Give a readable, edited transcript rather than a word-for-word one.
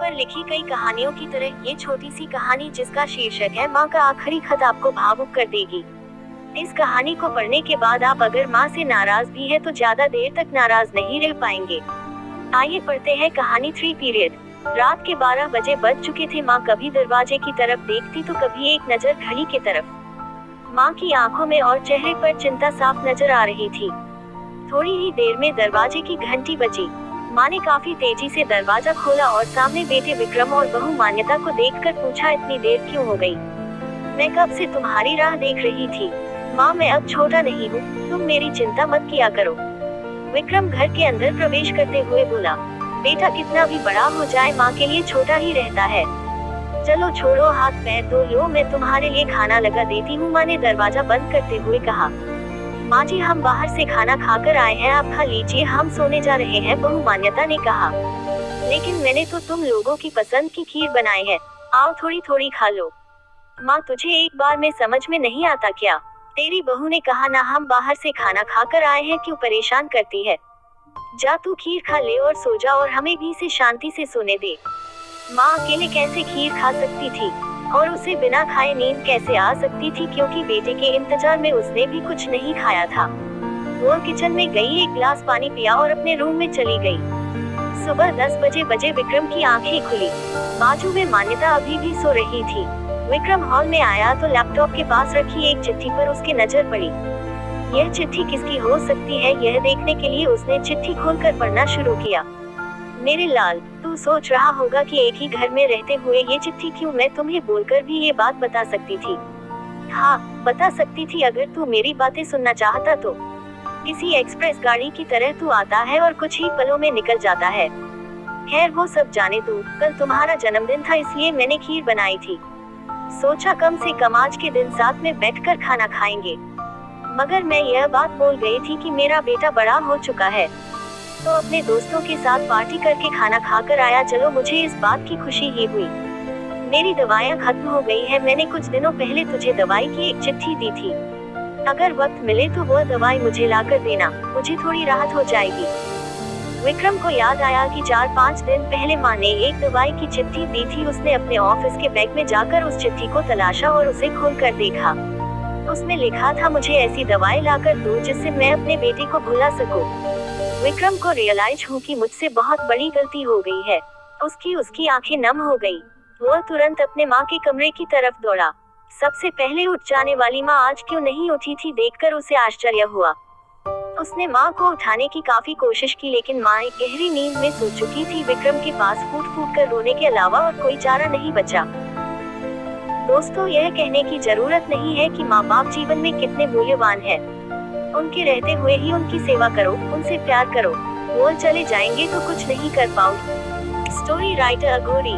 पर लिखी कई कहानियों की तरह ये छोटी सी कहानी जिसका शीर्षक है माँ का आखिरी खत आपको भावुक कर देगी। इस कहानी को पढ़ने के बाद आप अगर माँ से नाराज भी है तो ज्यादा देर तक नाराज नहीं रह पाएंगे। आइए पढ़ते हैं कहानी 3 पीरियड। रात के 12 बजे बज चुके थे। माँ कभी दरवाजे की तरफ देखती तो कभी एक नजर घड़ी की तरफ। माँ की आंखों में और चेहरे पर चिंता साफ नजर आ रही थी। थोड़ी ही देर में दरवाजे की घंटी बजी। माँ ने काफी तेजी से दरवाजा खोला और सामने बेटे विक्रम और बहू मान्यता को देखकर पूछा, इतनी देर क्यों हो गई? मैं कब से तुम्हारी राह देख रही थी। माँ, मैं अब छोटा नहीं हूँ, तुम मेरी चिंता मत किया करो। विक्रम घर के अंदर प्रवेश करते हुए बोला, बेटा कितना भी बड़ा हो जाए माँ के लिए छोटा ही रहता है। चलो छोड़ो, हाथ पैर धो लो, मैं तुम्हारे लिए खाना लगा देती हूँ। माँ ने दरवाजा बंद करते हुए कहा। माँ जी, हम बाहर से खाना खाकर आए हैं, आप खा लीजिए, हम सोने जा रहे हैं, बहू मान्यता ने कहा। लेकिन मैंने तो तुम लोगों की पसंद की खीर बनाई है, आओ थोड़ी थोड़ी खा लो। माँ, तुझे एक बार में समझ में नहीं आता क्या? तेरी बहू ने कहा ना, हम बाहर से खाना खाकर आए हैं, क्यों परेशान करती है? जा तू खीर खा ले और सो जा और हमें भी से शांति से सोने दे। माँ अकेले कैसे खीर खा सकती थी और उसे बिना खाए नींद कैसे आ सकती थी, क्योंकि बेटे के इंतजार में उसने भी कुछ नहीं खाया था। वो किचन में गई, एक गिलास पानी पिया और अपने रूम में चली गई। सुबह 10 बजे विक्रम की आंखें खुली। बाजू में मान्यता अभी भी सो रही थी। विक्रम हॉल में आया तो लैपटॉप के पास रखी एक चिट्ठी पर उसकी नजर पड़ी। यह चिट्ठी किसकी हो सकती है, यह देखने के लिए उसने चिट्ठी खोलकर पढ़ना शुरू किया। मेरे लाल, तू सोच रहा होगा कि एक ही घर में रहते हुए ये चिट्ठी क्यों? मैं तुम्हें बोलकर भी ये बात बता सकती थी। हाँ, बता सकती थी अगर तू मेरी बातें सुनना चाहता तो। किसी एक्सप्रेस गाड़ी की तरह तू आता है और कुछ ही पलों में निकल जाता है। खैर वो सब जाने दो, कल तुम्हारा जन्मदिन था इसलिए मैंने खीर बनाई थी। सोचा कम से कम आज के दिन साथ में बैठकर खाना खाएंगे। मगर मैं यह बात बोल गई थी कि मेरा बेटा बड़ा हो चुका है तो अपने दोस्तों के साथ पार्टी करके खाना खाकर आया। चलो, मुझे इस बात की खुशी ही हुई। मेरी दवाइयाँ खत्म हो गई है, मैंने कुछ दिनों पहले तुझे दवाई की एक चिट्ठी दी थी। अगर वक्त मिले तो वह दवाई मुझे लाकर देना, मुझे थोड़ी राहत हो जाएगी। विक्रम को याद आया कि 4-5 दिन पहले माँ ने एक दवाई की चिट्ठी दी थी। उसने अपने ऑफिस के बैग में जाकर उस चिट्ठी को तलाशा और उसे खोलकर देखा। उसमें लिखा था, मुझे ऐसी दवाई लाकर दो जिससे मैं अपने बेटे को भुला सकूं। विक्रम को रियलाइज हुआ कि मुझसे बहुत बड़ी गलती हो गई है। उसकी आंखें नम हो गई। वह तुरंत अपने माँ के कमरे की तरफ दौड़ा। सबसे पहले उठ जाने वाली माँ आज क्यों नहीं उठी थी, देखकर उसे आश्चर्य हुआ। उसने माँ को उठाने की काफी कोशिश की लेकिन माँ एक गहरी नींद में सो चुकी थी। विक्रम के पास फूट फूट कर रोने के अलावा और कोई चारा नहीं बचा। दोस्तों, यह कहने की जरूरत नहीं है कि माँ बाप जीवन में कितने मूल्यवान हैं। उनके रहते हुए ही उनकी सेवा करो, उनसे प्यार करो। वो चले जाएंगे तो कुछ नहीं कर पाओगे। स्टोरी राइटर अघोरी।